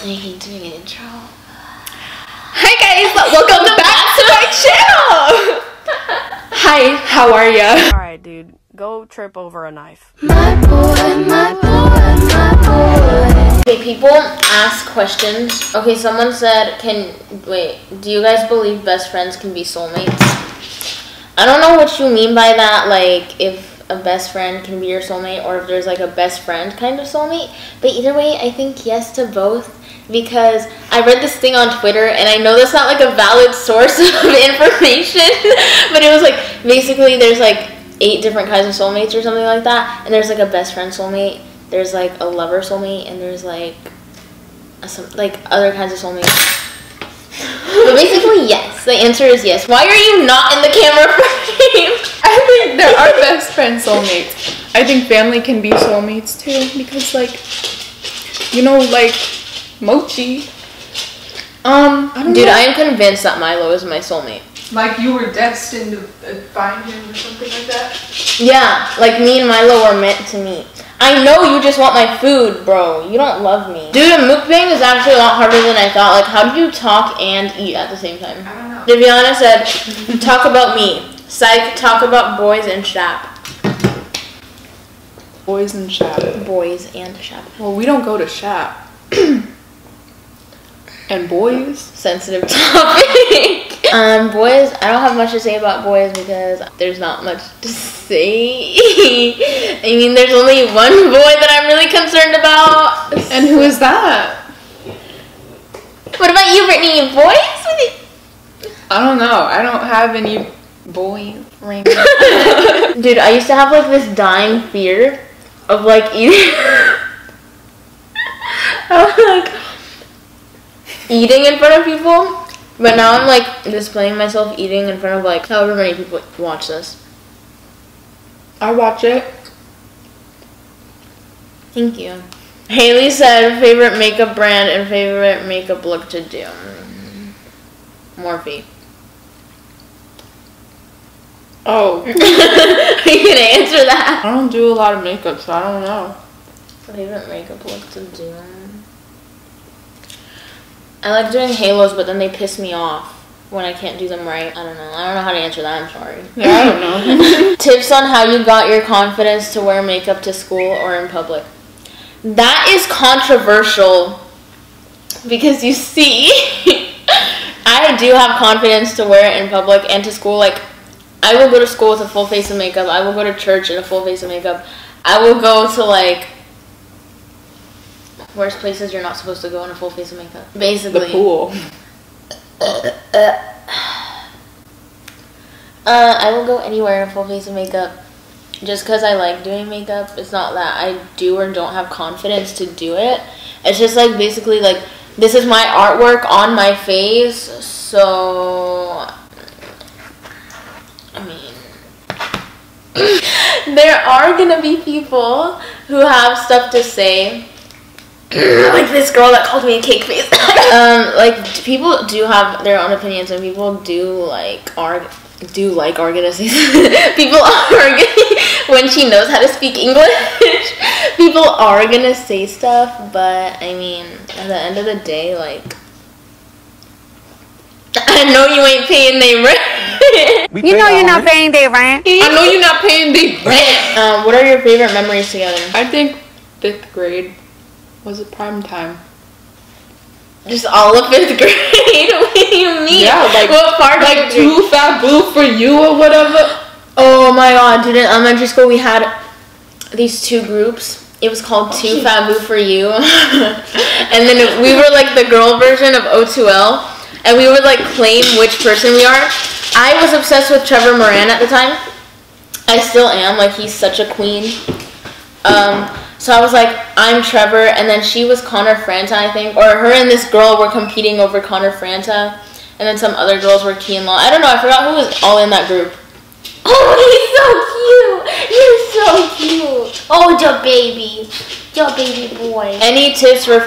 I hate doing an intro. Hi guys, welcome back to my channel. Hi, how are ya? Alright, dude, go trip over a knife. My boy, my boy, my boy. Okay, people ask questions. Okay, someone said, do you guys believe best friends can be soulmates? I don't know what you mean by that, like if a best friend can be your soulmate or if there's like a best friend kind of soulmate. But either way, I think yes to both. Because I read this thing on Twitter, and I know that's not like a valid source of information, but it was like, basically there's like 8 different kinds of soulmates or something like that, and there's like a best friend soulmate, there's like a lover soulmate, and there's like some like other kinds of soulmates. But basically, yes. The answer is yes. Why are you not in the camera frame? I think there are best friend soulmates. I think family can be soulmates too, because like, you know, like Mochi. I don't know. I am convinced that Milo is my soulmate. Like you were destined to find him or something like that? Yeah, like me and Milo were meant to meet. I know you just want my food, bro. You don't love me. Dude, a mukbang is actually a lot harder than I thought. Like, how do you talk and eat at the same time? I don't know. Viviana said, talk about me. Psych, talk about boys and shap. Boys and shap. Boys and shap. Well, we don't go to shap. And boys? Sensitive topic. Boys, I don't have much to say about boys because there's not much to say. I mean, there's only one boy that I'm really concerned about. And who is that? What about you, Brittany? Boys? I don't know. I don't have any boys. Dude, I used to have like this dying fear of like eating. Eating in front of people, but now I'm like displaying myself eating in front of like however many people watch this. I watch it. Thank you. Haley said favorite makeup brand and favorite makeup look to do. Morphe. Oh. Are you gonna answer that? I don't do a lot of makeup, so I don't know. Favorite makeup look to do. I like doing halos, but then they piss me off when I can't do them right. I don't know how to answer that. I'm sorry. Yeah, I don't know. Tips on how you got your confidence to wear makeup to school or in public. That is controversial because you see, I do have confidence to wear it in public and to school. Like, I will go to school with a full face of makeup. I will go to church in a full face of makeup. I will go to like worst places you're not supposed to go in a full face of makeup. Basically. The pool. I will go anywhere in a full face of makeup just because I like doing makeup. It's not that I do or don't have confidence to do it. It's just like basically like this is my artwork on my face, so I mean there are gonna be people who have stuff to say. Like this girl that called me a cake face. Like people do have their own opinions, and people are gonna say people are gonna, when she knows how to speak English, people are gonna say stuff. But I mean, at the end of the day, like I know you ain't paying their rent. You know you're not paying their rent. I know you're not paying their rent. What are your favorite memories together? I think 5th grade was it prime time. Just all of 5th grade? What do you mean? Yeah, like what part? Like Too Fat Blue for You or whatever. Oh my god, dude! In elementary school we had these 2 groups. It was called Too Fat Blue for You, and then we were like the girl version of O2L, and we would like claim which person we are. I was obsessed with Trevor Moran at the time. I still am. Like he's such a queen. So I was like, I'm Trevor, and then she was Connor Franta, I think. Or her and this girl were competing over Connor Franta, and then some other girls were Key and Law. I don't know, I forgot who was all in that group. Oh, he's so cute! You're so cute! Oh, your baby boy. Any tips for...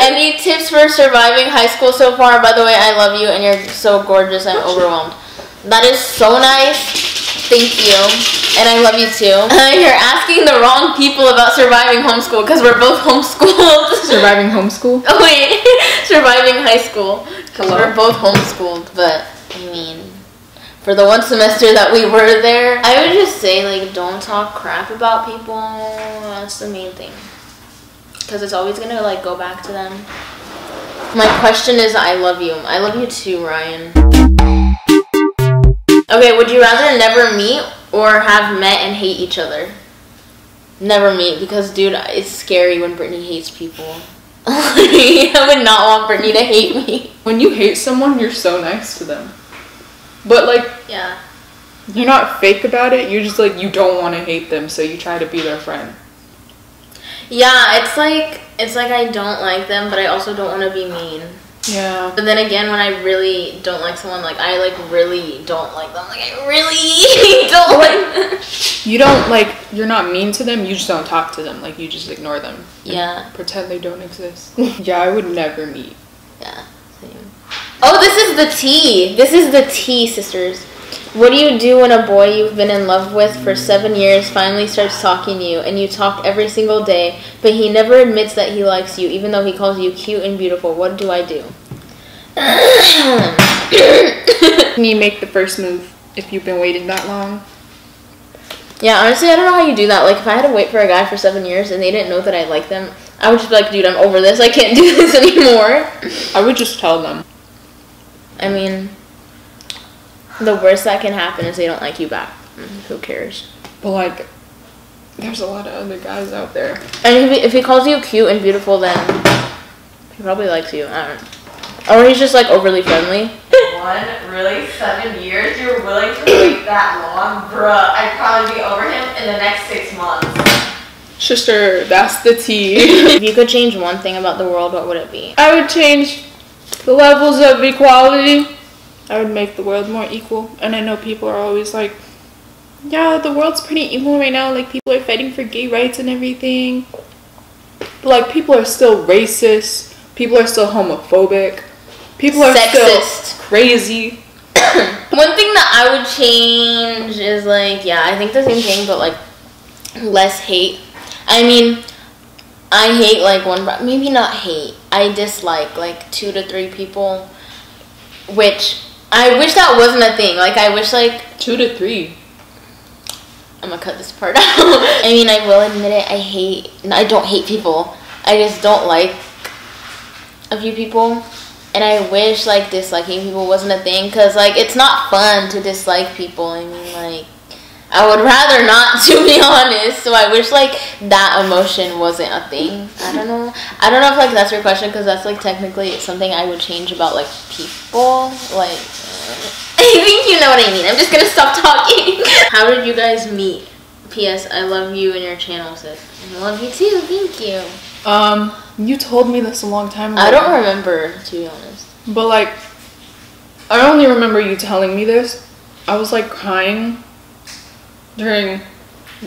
Any tips for surviving high school so far? By the way, I love you and you're so gorgeous. I'm overwhelmed. That is so nice. Thank you. And I love you too. You're asking the wrong people about surviving homeschool because we're both homeschooled. Surviving homeschool? Oh wait, surviving high school. Hello? We're both homeschooled, but I mean, for the one semester that we were there, I would just say, like, don't talk crap about people. That's the main thing. Because it's always gonna, like, go back to them. My question is, I love you. I love you too, Ryan. Okay, would you rather never meet or have met and hate each other? Never meet, because, dude, it's scary when Brittany hates people. I would not want Brittany to hate me. When you hate someone, you're so nice to them. But, like, yeah, you're not fake about it. You're just, like, you don't want to hate them, so you try to be their friend. Yeah, it's like I don't like them, but I also don't want to be mean. Yeah. But then again, when I really don't like someone, like, I, like, really don't like them. Like, I really don't like them. You don't, like, you're not mean to them, you just don't talk to them. Like, you just ignore them. Yeah. Pretend they don't exist. Yeah, I would never meet. Yeah, same. Oh, this is the tea. This is the tea, sisters. What do you do when a boy you've been in love with for 7 years finally starts talking to you and you talk every single day, but he never admits that he likes you, even though he calls you cute and beautiful? What do I do? Can you make the first move if you've been waiting that long? Yeah, honestly, I don't know how you do that. Like, if I had to wait for a guy for 7 years and they didn't know that I liked them, I would just be like, dude, I'm over this. I can't do this anymore. I would just tell them. I mean, the worst that can happen is they don't like you back. Who cares? But, like, there's a lot of other guys out there. And if he calls you cute and beautiful, then he probably likes you. I don't know. Or he's just, like, overly friendly. Really? 7 years? You're willing to wait that long? Bruh, I'd probably be over him in the next 6 months. Sister, that's the tea. If you could change one thing about the world, what would it be? I would change the levels of equality. I would make the world more equal. And I know people are always like, yeah, the world's pretty equal right now. Like, people are fighting for gay rights and everything. But, like, people are still racist. People are still homophobic. People are sexist. Still crazy. One thing that I would change is, like, yeah, I think the same thing, but, like, less hate. I mean, I hate, like, maybe not hate. I dislike, like, 2 to 3 people, which I wish that wasn't a thing. Like, I wish, like... 2 to 3. I'm gonna cut this part out. I mean, I will admit it, I don't hate people. I just don't like a few people. And I wish, like, disliking people wasn't a thing. Because, like, it's not fun to dislike people. I mean, like, I would rather not, to be honest. So I wish, like, that emotion wasn't a thing. I don't know. I don't know if, like, that's your question. Because that's, like, technically something I would change about, like, people. Like, I think you know what I mean. I'm just going to stop talking. How did you guys meet? P.S. I love you and your channel, sis. I love you, too. Thank you. You told me this a long time ago. I don't remember, to be honest. But, like, I only remember you telling me this. I was, like, crying during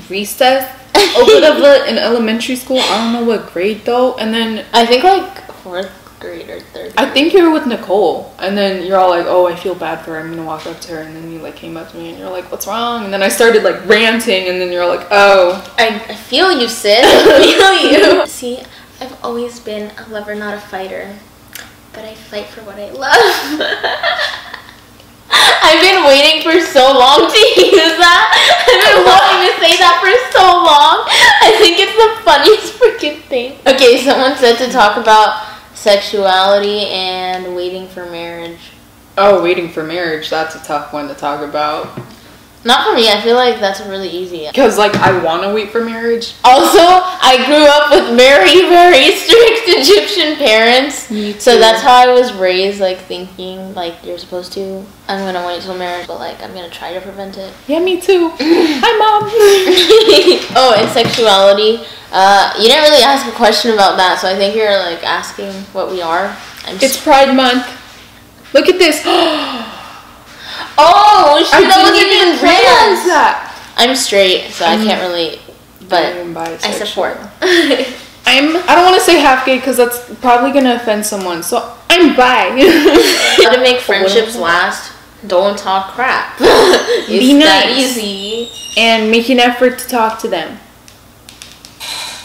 recess in elementary school. I don't know what grade, though. And then... I think, like, 4th grade or 3rd grade. I think you were with Nicole. And then you're all like, oh, I feel bad for her. I'm going to walk up to her. And then you, like, came up to me and you're like, what's wrong? And then I started, like, ranting. And then you're like, oh. I feel you, sis. I feel you. See, I've always been a lover, not a fighter. But I fight for what I love. I've been waiting for so long to use that. I've been wanting to say that for so long. I think it's the funniest freaking thing. Okay, someone said to talk about sexuality and waiting for marriage. Oh, waiting for marriage. That's a tough one to talk about. Not for me. I feel like that's really easy. Because, like, I want to wait for marriage. Also, I grew up with very, very strict Egyptian parents. Me too. So that's how I was raised, like, thinking, like, you're supposed to. I'm going to wait till marriage, but, like, I'm going to try to prevent it. Yeah, me too. Hi, Mom. Oh, and sexuality. You didn't really ask a question about that, so I think you're, like, asking what we are. It's Pride Month. Look at this. Oh, I that wasn't didn't even even realize that. I'm straight, so I can't really, but I support. I don't want to say half gay because that's probably going to offend someone, so I'm bi. How to make friendships last? Don't talk crap. Be It's that nice. easy. And make an effort to talk to them.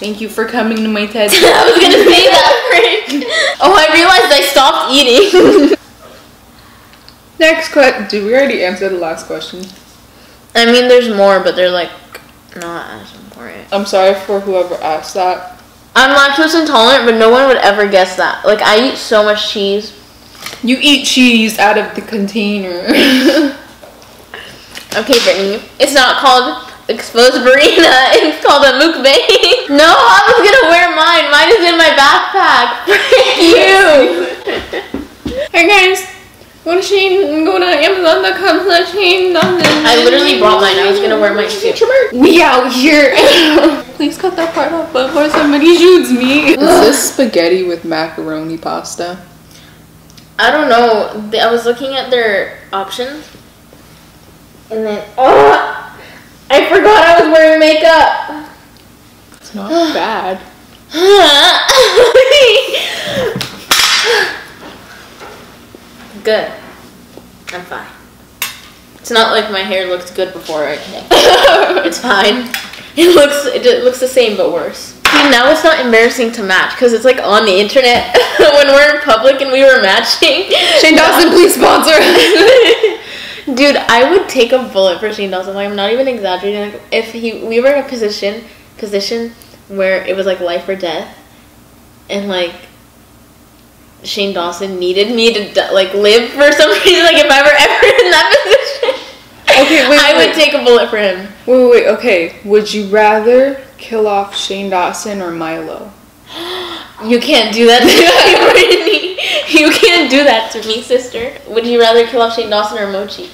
Thank you for coming to my TED. I was gonna say that, Fridge. Oh, I realized I stopped eating. Next question. Did we already answer the last question? I mean, there's more, but they're like not as important. I'm sorry for whoever asked that. I'm lactose intolerant, but no one would ever guess that. Like, I eat so much cheese. You eat cheese out of the container. Okay, Brittany. It's not called exposed vereena. It's called a mukbang. No, I was gonna wear mine. Mine is in my backpack. Frick you. Hey guys, go to Amazon.com/Shane. I literally brought mine. I was gonna wear mine too. We out here. Please cut that part off before somebody shoots me. Is this spaghetti with macaroni pasta? I don't know. I was looking at their options. And then, oh, I forgot I was wearing makeup. It's not bad. Good. I'm fine. It's not like my hair looked good before. Okay. It's fine. It looks the same but worse. See, now it's not embarrassing to match because it's like on the internet when we're in public and we were matching. Shane Dawson, please sponsor us. Dude, I would take a bullet for Shane Dawson. Like, I'm not even exaggerating. Like, if we were in a position where it was like life or death, and like Shane Dawson needed me to like live for some reason, like if I were ever in that position, okay, wait, I would take a bullet for him. Wait. Okay, would you rather kill off Shane Dawson or Milo? You can't do that to me, Brittany. You can't do that to me, sister. Would you rather kill off Shane Dawson or Mochi?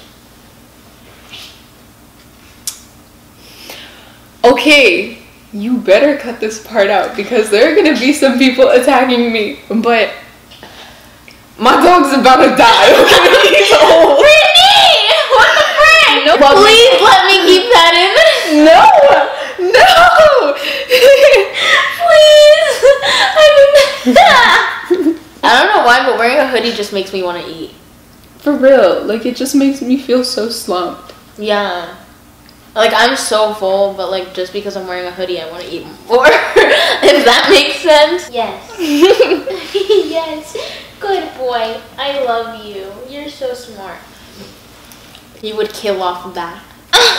Okay, you better cut this part out because there are gonna be some people attacking me. But my dog's about to die. Okay, he's old. Brittany, what the frick? No, please let me keep that in. No. Please. I don't know why, but wearing a hoodie just makes me want to eat. For real, like it just makes me feel so slumped. Yeah. Like, I'm so full, but like just because I'm wearing a hoodie, I want to eat more. If that makes sense. Yes. Yes. Good boy. I love you. You're so smart. He would kill off that.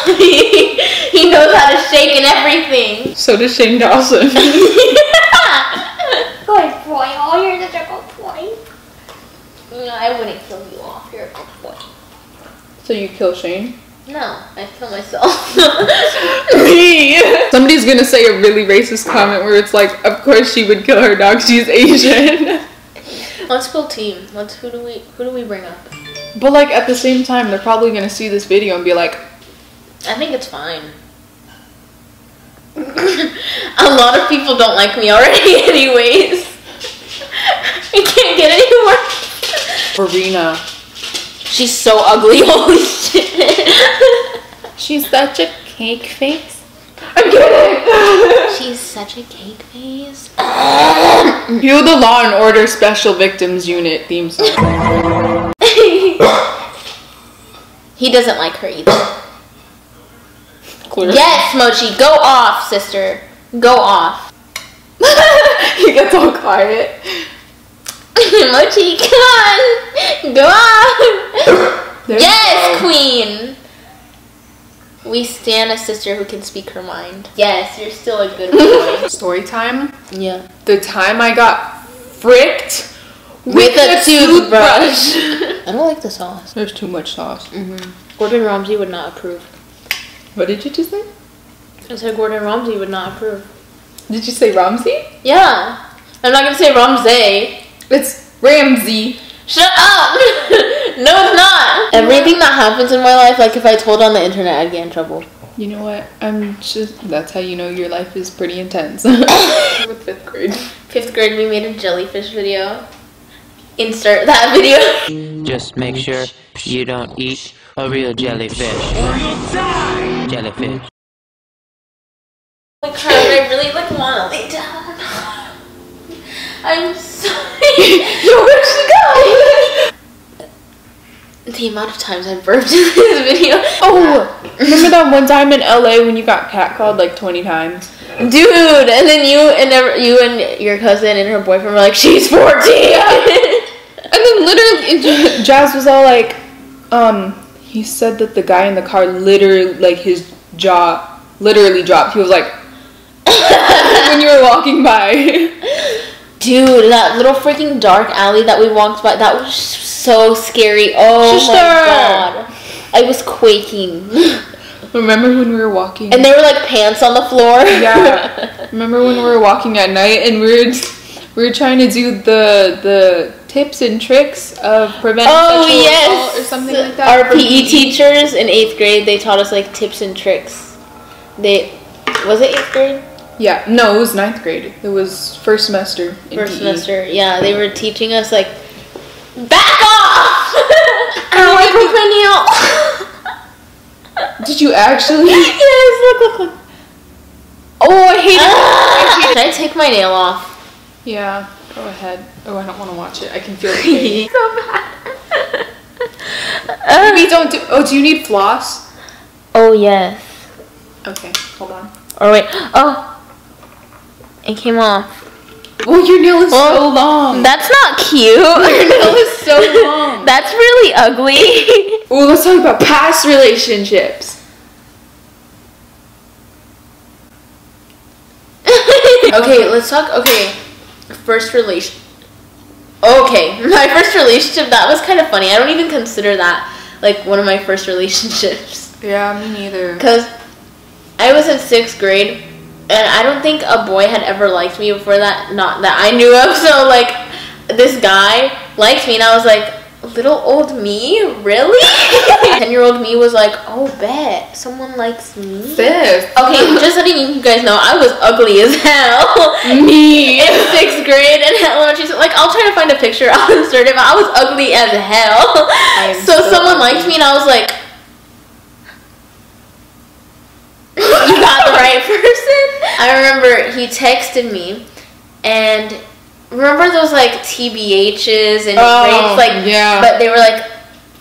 He knows how to shake and everything. So does Shane Dawson. Good boy. Oh, you're such a good boy. No, I wouldn't kill you off. You're a good boy. So you kill Shane? No, I'd kill myself. Somebody's gonna say a really racist comment where it's like, of course she would kill her dog, she's Asian. Let's build team. Who do we bring up? But like at the same time, they're probably gonna see this video and be like, I think it's fine. A lot of people don't like me already anyways. I can't get any worse. Vereena. She's so ugly, holy shit. She's such a cake face. I'm kidding. She's such a cake face. Cue the Law and Order Special Victims Unit theme song. He doesn't like her either. Clearly. Yes, Mochi, go off, sister. Go off. He gets all quiet. Mochi, come on. Go off. Yes, queen. We stand a sister who can speak her mind. Yes, you're still a good boy. Storytime. Yeah. The time I got fricked With a toothbrush. I don't like the sauce. There's too much sauce. Gordon Ramsay would not approve. What did you just say? I said Gordon Ramsay would not approve. Did you say Ramsay? Yeah. I'm not going to say Ramsay. It's Ramsay. Shut up! No, it's not. Everything that happens in my life, like if I told on the internet, I'd get in trouble. You know what? That's how you know your life is pretty intense. With 5th grade. 5th grade, we made a jellyfish video. Insert that video. Just make sure you don't eat a real jellyfish. Or you'll die! Jellyfish. Holy crap, I really want to lay down. I'm sorry. Yo, where'd she go? The amount of times I burped in this video. Oh, remember that one time in LA when you got catcalled like 20 times? Dude, and then you and your cousin and her boyfriend were like, she's 14. And then literally, Jazz was all like, he said that the guy in the car literally, like, his jaw literally dropped. He was like, when you were walking by. Dude, that little freaking dark alley that we walked by, that was so scary. Oh my god. I was quaking. Remember when we were walking? And there were like pants on the floor. Yeah. Remember when we were walking at night and we were trying to do the tips and tricks of preventing sexual assault or something like that? Our PE teachers in 8th grade, they taught us like tips and tricks. Was it 8th grade? Yeah, no, it was 9th grade. It was first semester. First semester, yeah. They were teaching us like, back off! I broke my nail. Did you actually? Yes, look. Oh, I hate it. Should I take my nail off? Yeah, go ahead. Oh, I don't want to watch it. I can feel the pain. So bad. Maybe don't do. Oh, do you need floss? Oh yes. Okay, hold on. Or wait. Oh. It came off. Oh, your nail is so long. That's not cute. Your nail is so long. That's really ugly. Oh, let's talk about past relationships. Okay, let's talk. Okay, first relation. Okay, my first relationship, that was kind of funny. I don't even consider that like one of my first relationships. Yeah, me neither. Because I was in 6th grade. And I don't think a boy had ever liked me before that, not that I knew of. So, like, this guy liked me, and I was like, little old me? Really? 10-year-old me was like, oh, bet. Someone likes me? Fifth. Okay, just letting you guys know, I was ugly as hell. Me. In 6th grade and elementary school. Like, I'll try to find a picture. I'll insert it, but I was ugly as hell. So someone liked me, and I was like, you got the right person. I remember he texted me, and remember those like TBHs and grades, like, yeah. But they were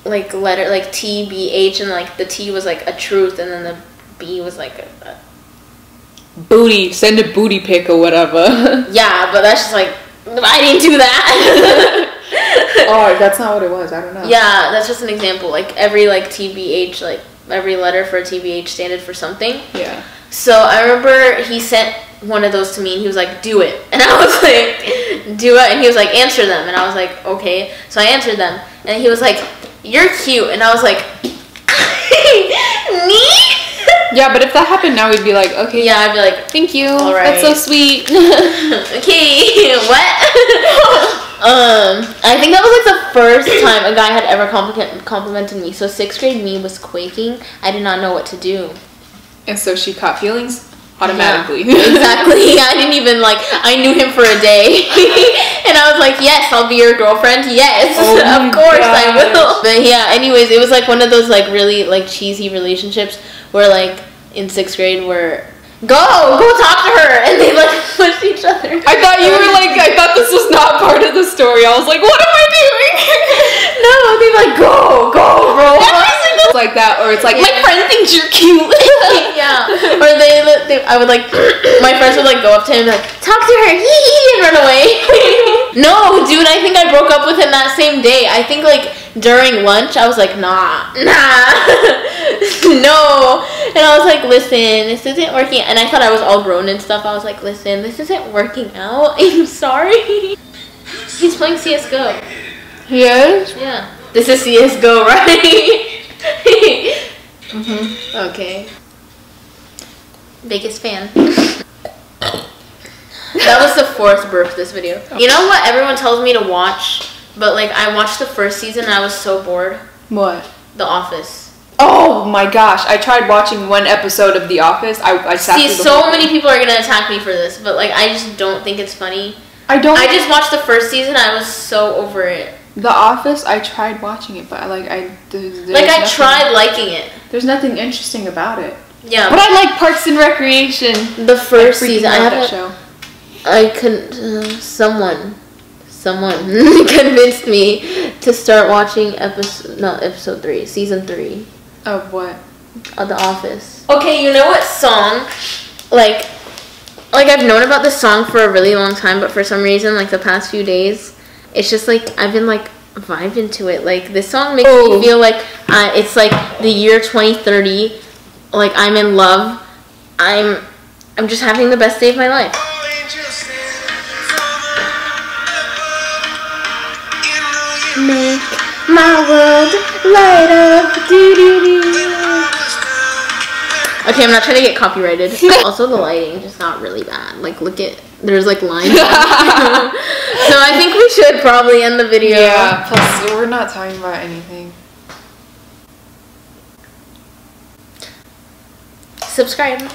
like letter, like TBH, and like the T was like a truth, and then the B was like a booty. Send a booty pic or whatever. Yeah, but that's just like, I didn't do that. Oh, that's not what it was. I don't know. Yeah, that's just an example. Like every like TBH, like every letter for a TBH standard for something. Yeah. So I remember he sent one of those to me, and he was like, do it. And I was like, do it. And he was like, answer them. And I was like, okay. So I answered them, and he was like, you're cute. And I was like, me? Yeah, but if that happened now, we'd be like, okay. Yeah, I'd be like, thank you. All right. That's so sweet. Okay, what? I think that was like the first time a guy had ever complimented me. So 6th grade me was quaking. I did not know what to do. And so she caught feelings automatically. Yeah, exactly. I didn't even like, I knew him for a day. And I was like, yes, I'll be your girlfriend. Yes, of course I will. But yeah, anyways, it was like one of those like really like cheesy relationships where like in 6th grade where go talk to her, and they like push each other. I thought you were like, I thought this was not part of the story. I was like, what am I doing? No, they like go bro. It's like that, or it's like, my friend thinks you're cute. Yeah. Or I would like, my friends would like go up to him and like, talk to her, and run away. No, dude, I think I broke up with him that same day. I think like during lunch, I was like, nah. No. And I was like, listen, this isn't working. And I thought I was all grown and stuff. I was like, listen, this isn't working out. I'm sorry. He's playing CSGO. Yes? Yeah. This is CSGO, right? Okay. Biggest fan. That was the 4th burp this video. You know what everyone tells me to watch? But like, I watched the first season and I was so bored. What? The Office. Oh my gosh, I tried watching one episode of The Office. I sat through the so whole thing. many people are gonna attack me for this, but like, I just don't think it's funny. I just watched the first season. I was so over it. The Office, I tried watching it, but I tried liking it. There's nothing interesting about it. Yeah. But I like Parks and Recreation. The first season, I love haven't. that show. I couldn't. Someone convinced me to start watching episode 3, season 3 Of what? of The Office. Okay, you know what song? Like I've known about this song for a really long time, but for some reason, like the past few days, it's just like I've been like vibing to it. Like this song makes me feel like it's like the year 2030. Like I'm in love. I'm just having the best day of my life. Make my world light up. Okay, I'm not trying to get copyrighted. Also, the lighting just got really bad. Like, look at, there's like lines. So I think we should probably end the video. Yeah, plus we're not talking about anything. Subscribe.